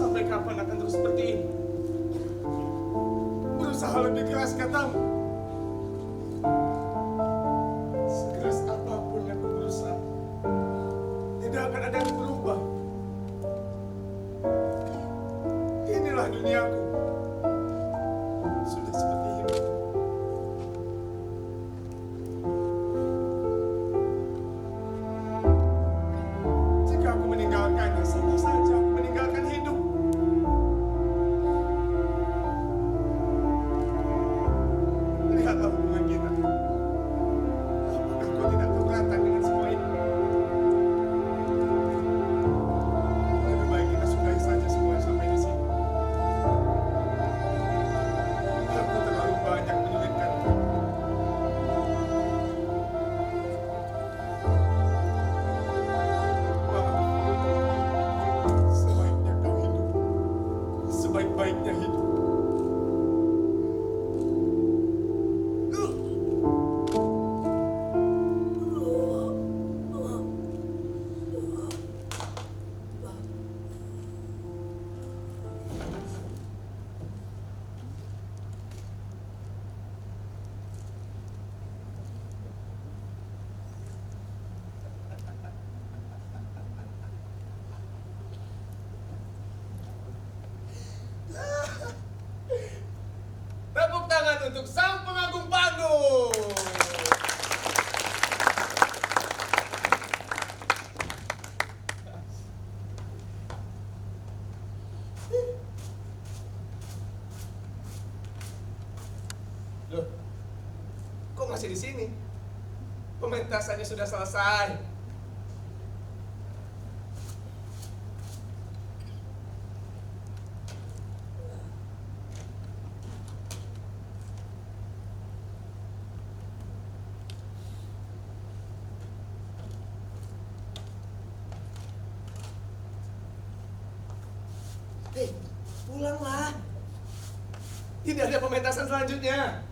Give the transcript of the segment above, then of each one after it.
Sampai kapan akan terus seperti ini? Berusaha lebih keras katamu. Sekeras apapun aku berusaha, tidak akan ada yang berubah. Inilah duniaku. Sudah seperti ini. Jika aku meninggalkannya, sama saja aku meninggalkan hidup. Lihatlah hubungan kita. Apakah kau tidak keberatan dengan semua ini? Lebih baik kita sudahi saja semua sampai di sini. Aku terlalu banyak menyulitkan kau. Sebaiknya kau hidup. Sebaik-baiknya hidup. Tepuk tangan untuk sang pengagung panggung. Loh, kok masih di sini? Pementasannya sudah selesai. Hei, pulanglah. Tidak ada pementasan selanjutnya.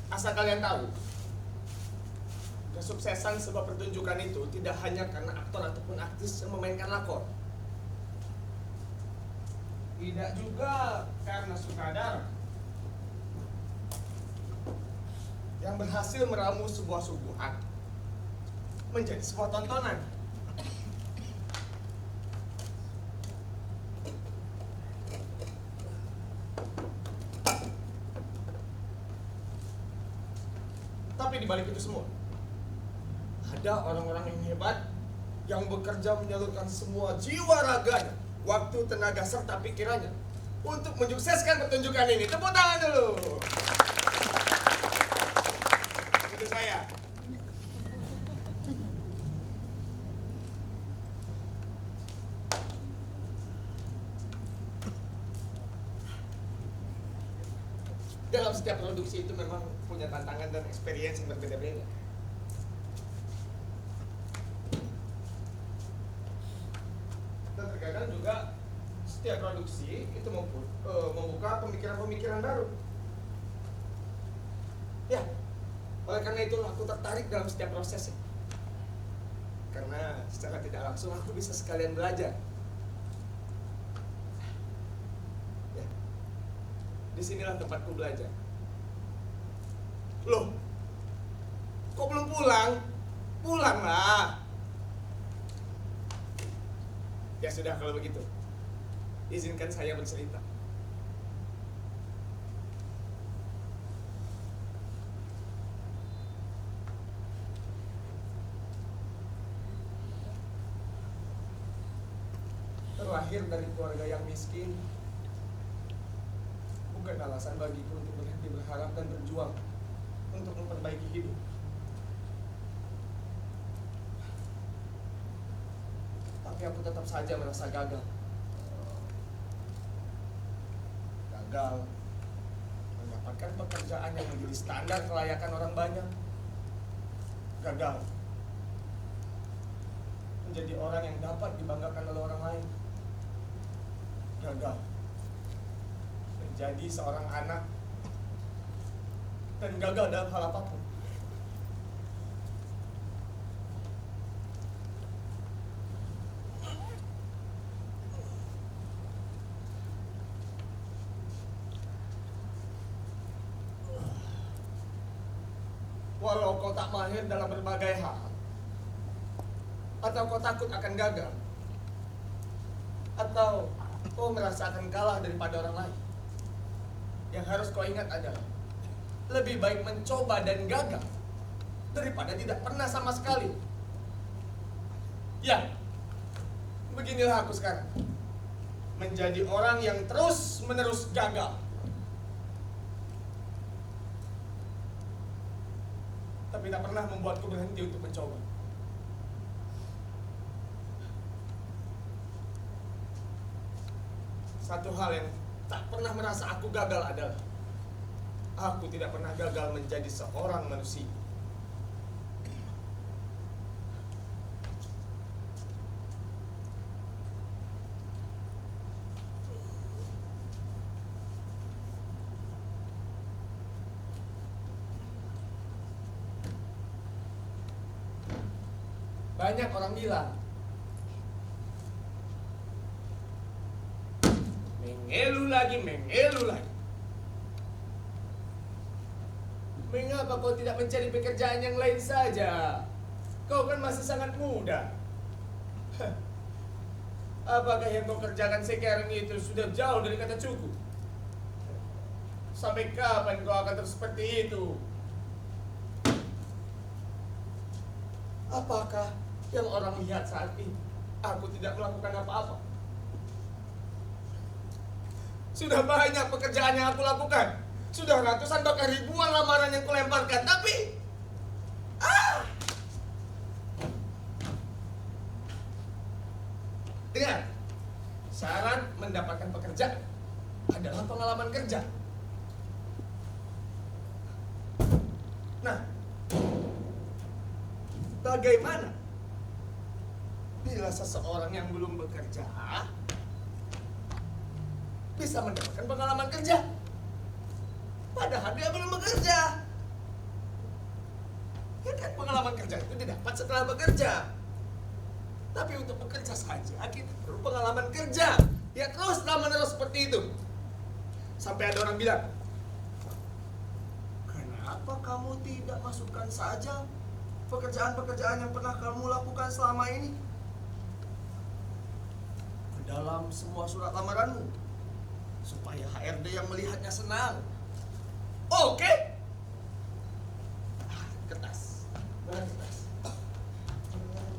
Asal kalian tahu, kesuksesan sebuah pertunjukan itu tidak hanya karena aktor ataupun aktris yang memainkan lakon. Tidak juga karena sutradara yang berhasil meramu sebuah suguhan menjadi sebuah tontonan. Tapi di balik itu semua, ada orang-orang yang hebat yang bekerja menyalurkan semua jiwa raganya, waktu, tenaga, serta pikirannya untuk menyukseskan pertunjukan ini. Tepuk tangan dulu. Itu saya. Dalam setiap produksi itu memang punya tantangan dan experience yang berbeda-beda. Dan terkadang juga setiap produksi itu membuka pemikiran-pemikiran baru. Ya, oleh karena itu aku tertarik dalam setiap prosesnya. Karena secara tidak langsung aku bisa sekalian belajar. Disinilah tempatku belajar. Loh, kok belum pulang? Pulanglah. Ya sudah kalau begitu, izinkan saya bercerita. Terlahir dari keluarga yang miskin bukan alasan bagiku untuk berhenti berharap dan berjuang untuk memperbaiki hidup. Tapi aku tetap saja merasa gagal. gagal mendapatkan pekerjaan yang menjadi standar kelayakan orang banyak, gagal menjadi orang yang dapat dibanggakan oleh orang lain, gagal menjadi seorang anak, dan gagal dalam hal apapun. Walau kau tak mahir dalam berbagai hal, atau kau takut akan gagal, atau kau merasa akan kalah daripada orang lain, yang harus kau ingat adalah lebih baik mencoba dan gagal daripada tidak pernah sama sekali. Ya, beginilah aku sekarang, menjadi orang yang terus-menerus gagal. Tapi tak pernah membuatku berhenti untuk mencoba. Satu hal yang tak pernah merasa aku gagal adalah aku tidak pernah gagal menjadi seorang manusia. Banyak orang bilang, mengeluh lagi. Mengapa kau tidak mencari pekerjaan yang lain saja? Kau kan masih sangat muda. Apakah yang kau kerjakan sekarang itu sudah jauh dari kata cukup? Sampai kapan kau akan terus seperti itu? Apakah yang orang lihat saat ini aku tidak melakukan apa-apa? Sudah banyak pekerjaan yang aku lakukan, sudah ratusan bahkan ribuan lamaran yang kulemparkan, tapi dengar, syarat mendapatkan pekerjaan adalah pengalaman kerja. Nah, bagaimana bila seseorang yang belum bekerja bisa mendapatkan pengalaman kerja, padahal dia belum bekerja? Ya kan, pengalaman kerja itu didapat setelah bekerja. Tapi untuk bekerja saja kita perlu pengalaman kerja. Ya teruslah menerus seperti itu. Sampai ada orang bilang, kenapa kamu tidak masukkan saja pekerjaan-pekerjaan yang pernah kamu lakukan selama ini ke dalam semua surat lamaranmu, supaya HRD yang melihatnya senang? Oke? Kertas. Mana kertas?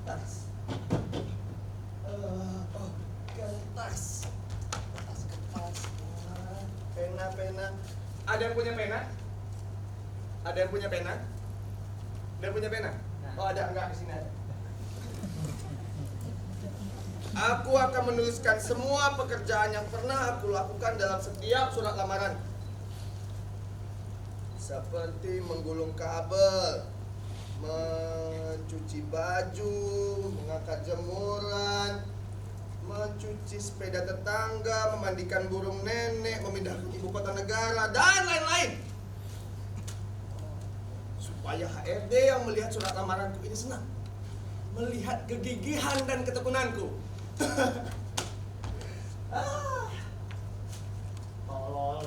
Kertas. Kertas. Pena. Ada yang punya pena? Ada yang punya pena? Ada yang punya pena? Oh, ada, enggak, di sini ada. Aku akan menuliskan semua pekerjaan yang pernah aku lakukan dalam setiap surat lamaran. Seperti menggulung kabel, mencuci baju, mengangkat jemuran, mencuci sepeda tetangga, memandikan burung nenek, memindahkan ibu kota negara, dan lain-lain. Supaya HRD yang melihat surat lamaranku ini senang, melihat kegigihan dan ketekunanku. Tolol.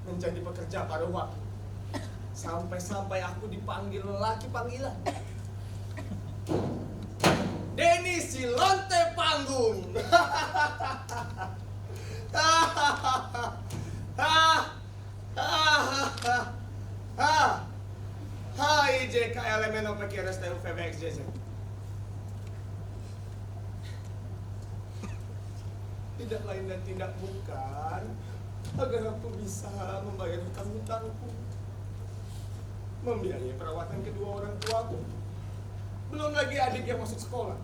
Menjadi pekerja pada waktu, sampai aku dipanggil lelaki panggilan, Denny si lonte panggung. Hai JKLMN OPQRSTU VBXJZ. Tidak lain dan tidak bukan agar aku bisa membayar hutang-hutangku. membiayai perawatan kedua orang tuaku. Belum lagi adik yang masuk sekolah.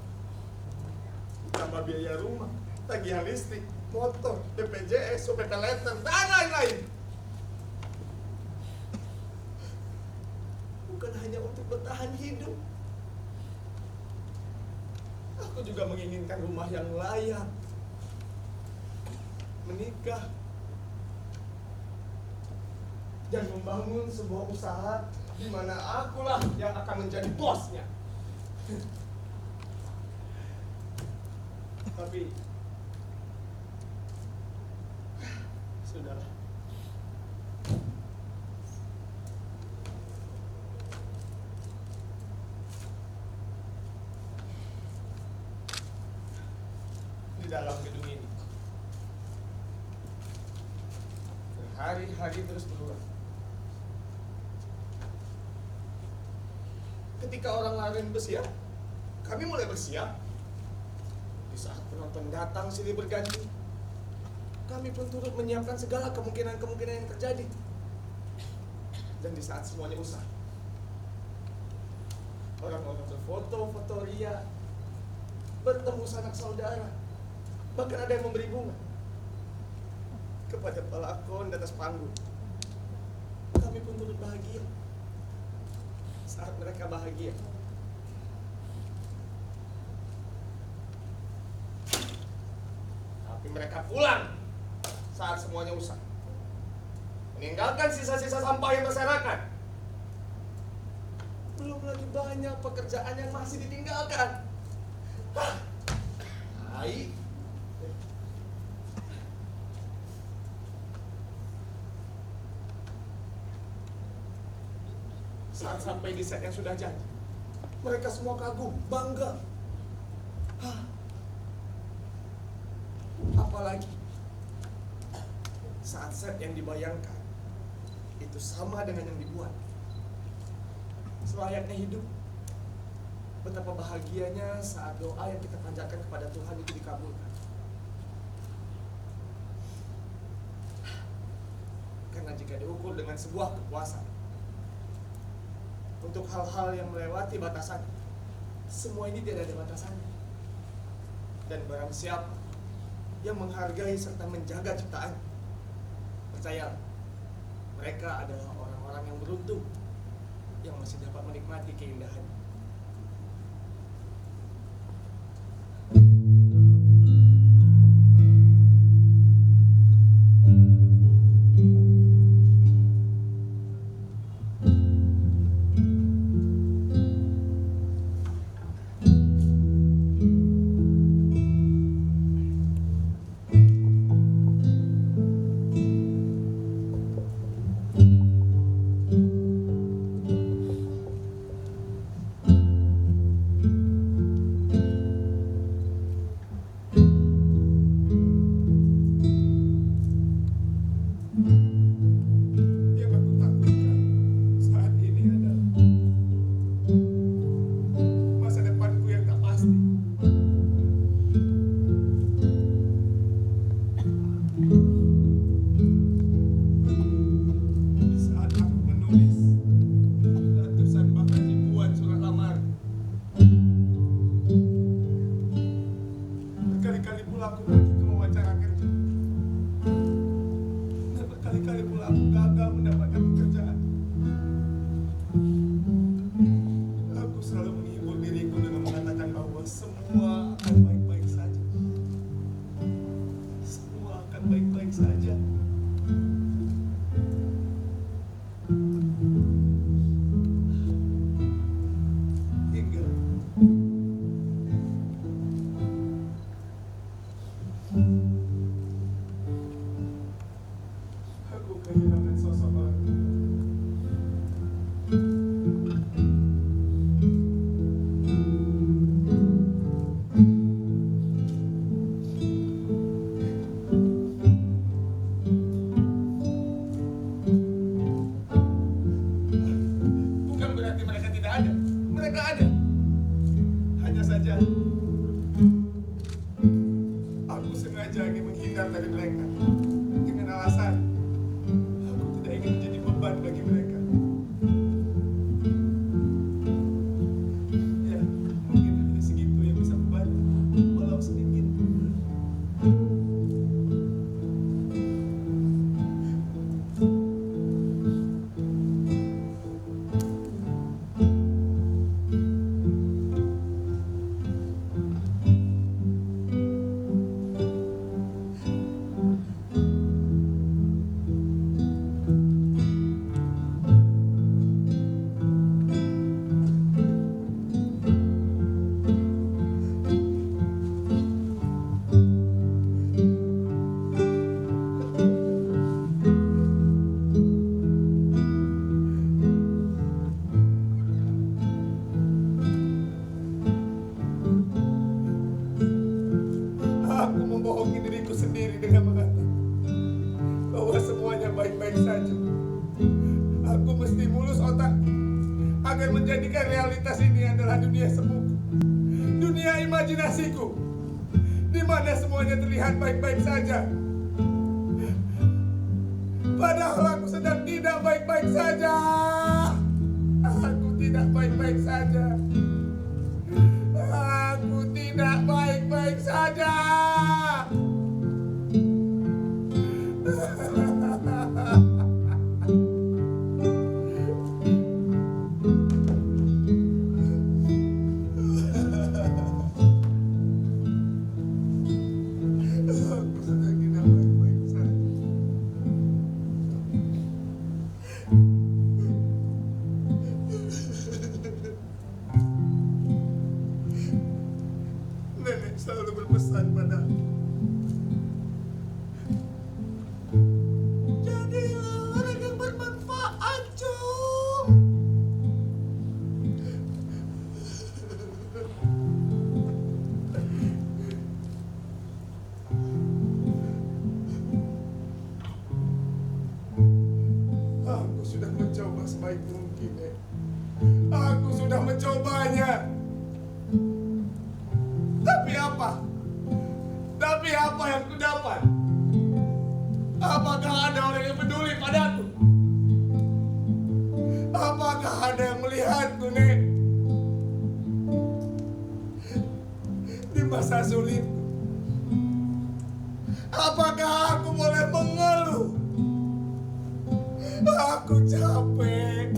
Tambah biaya rumah, tagihan listrik, motor, BPJS, UPT letter, dan lain-lain. Bukan hanya untuk bertahan hidup. Aku juga menginginkan rumah yang layak, menikah, dan membangun sebuah usaha di mana akulah yang akan menjadi bosnya. Tapi sudahlah. Di dalam gedung ini hari-hari terus berulang. Ketika orang lain bersiap, kami mulai bersiap. Di saat penonton datang silih berganti, kami pun turut menyiapkan segala kemungkinan-kemungkinan yang terjadi. Dan di saat semuanya usai, orang-orang berfoto-foto ria, bertemu sanak saudara, bahkan ada yang memberi bunga kepada pelakon di atas panggung. Kami pun turut bahagia saat mereka bahagia. Tapi mereka pulang saat semuanya usai, meninggalkan sisa-sisa sampah yang berserakan. Belum lagi banyak pekerjaan yang masih ditinggalkan. Hai. Saat sampai di set yang sudah jadi, mereka semua kagum, bangga. Apalagi saat set yang dibayangkan itu sama dengan yang dibuat. Selayaknya hidup, betapa bahagianya saat doa yang kita panjatkan kepada Tuhan itu dikabulkan. Karena jika diukur dengan sebuah kepuasan untuk hal-hal yang melewati batasan, semua ini tidak ada batasannya. Dan barang siapa yang menghargai serta menjaga ciptaan, percaya mereka adalah orang-orang yang beruntung yang masih dapat menikmati keindahannya. yang menjadikan realitas ini adalah dunia semuku, dunia imajinasiku, di mana semuanya terlihat baik-baik saja. Padahal aku sedang tidak baik-baik saja. Aku tidak baik-baik saja. Aku tidak baik-baik saja. Nenek selalu berpesan padaku, jadilah orang yang bermanfaat, Cung. Aku sudah mencoba sebaik mungkin, Nek. Aku sudah mencobanya. Tapi apa? Tapi apa yang kudapat? Apakah ada orang yang peduli padaku? Apakah ada yang melihatku, Nek? Di masa sulitku, apakah aku boleh mengeluh? Aku capek.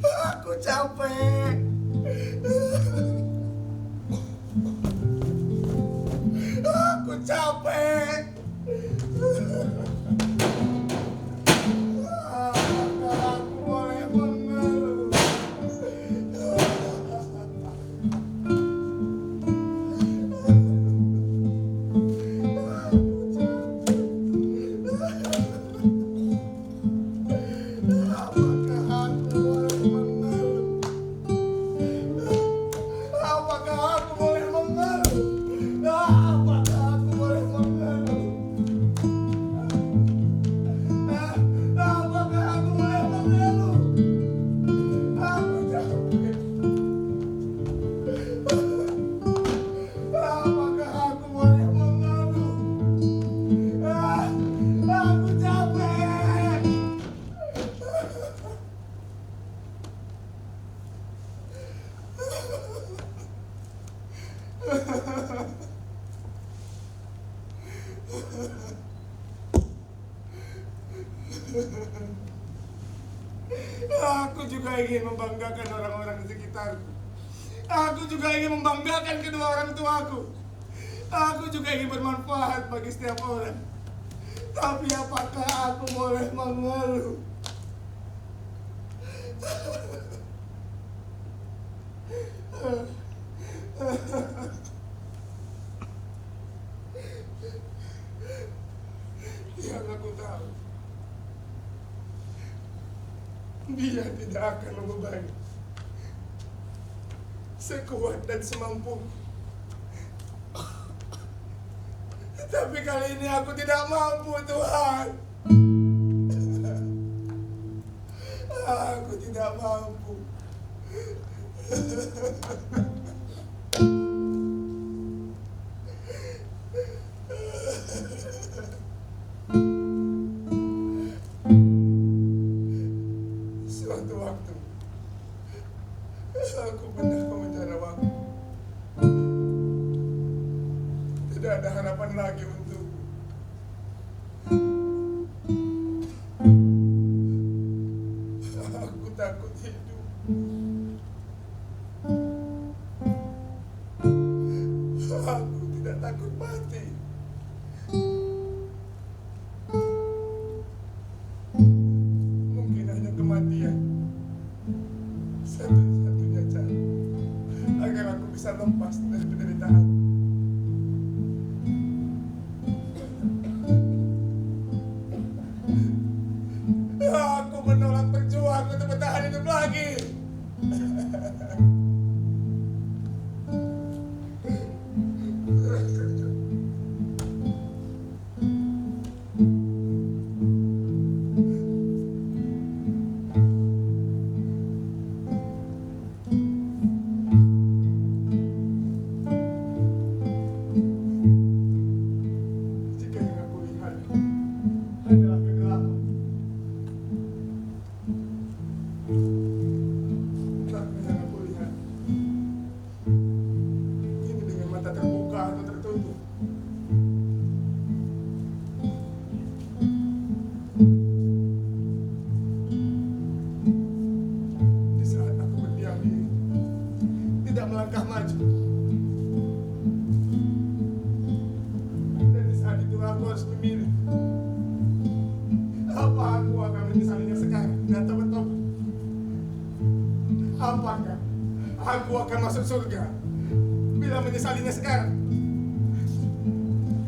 Aku capek. Aku capek. Apakah aku boleh mengeluh? Apakah aku boleh mengeluh? Apakah aku boleh mengeluh? Apakah aku boleh mengeluh? Apakah aku boleh mengeluh? Aku capek. Apakah aku boleh mengeluh? Aku capek. Aku juga ingin membanggakan orang-orang di sekitarku. Aku juga ingin membanggakan kedua orang tuaku. Aku juga ingin bermanfaat bagi setiap orang. Tapi apakah aku boleh mengeluh? Yang aku tahu, dia tidak akan membebani sekuat dan semampu. Tapi kali ini aku tidak mampu, Tuhan. Aku tidak mampu. Suatu waktu, aku benar memenjara waktu. Tidak ada harapan lagi untukku. Aku takut hidup. Aku tidak takut mati. Mungkin hanya kematian satu-satunya cara agar aku bisa lepas dari penderitaan. Aku menolak berjuang untuk bertahan hidup lagi. melangkah maju. Dan di saat itu aku harus memilih. Apa aku akan menyesalinya sekarang dan tobat-tobat? Apakah aku akan masuk surga bila menyesalinya sekarang?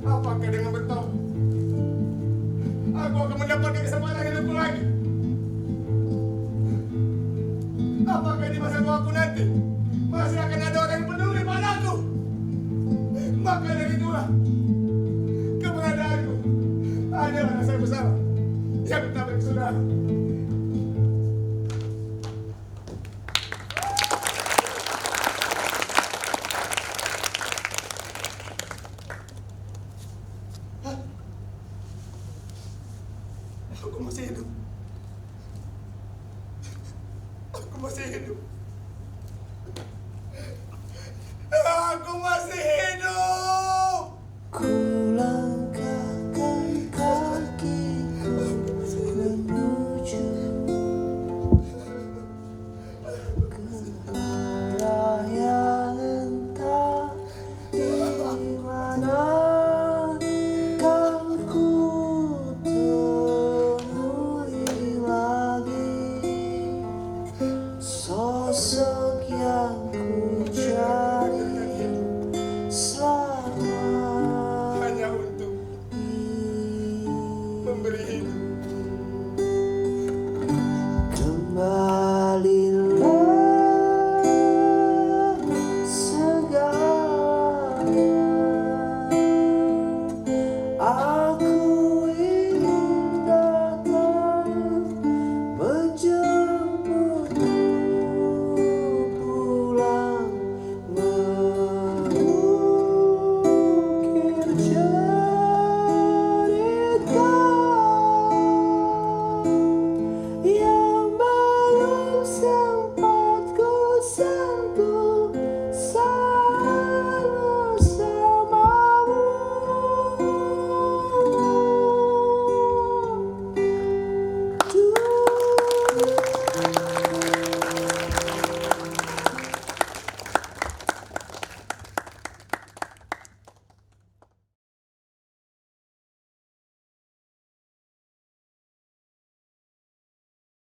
Apakah dengan bertobat aku akan mendapatkan kesempatan hidupku lagi? Apakah di masa tuaku nanti masih akan ada orang yang peduli padaku? Maka dari itulah keberadaanku adalah rasa bersalah yang tak bersaudara. Aku masih hidup. Aku masih hidup. Aku masih hidup. Ku langkahkan kakiku menuju ke arah yang entah di mana kan ku temui lagi sosok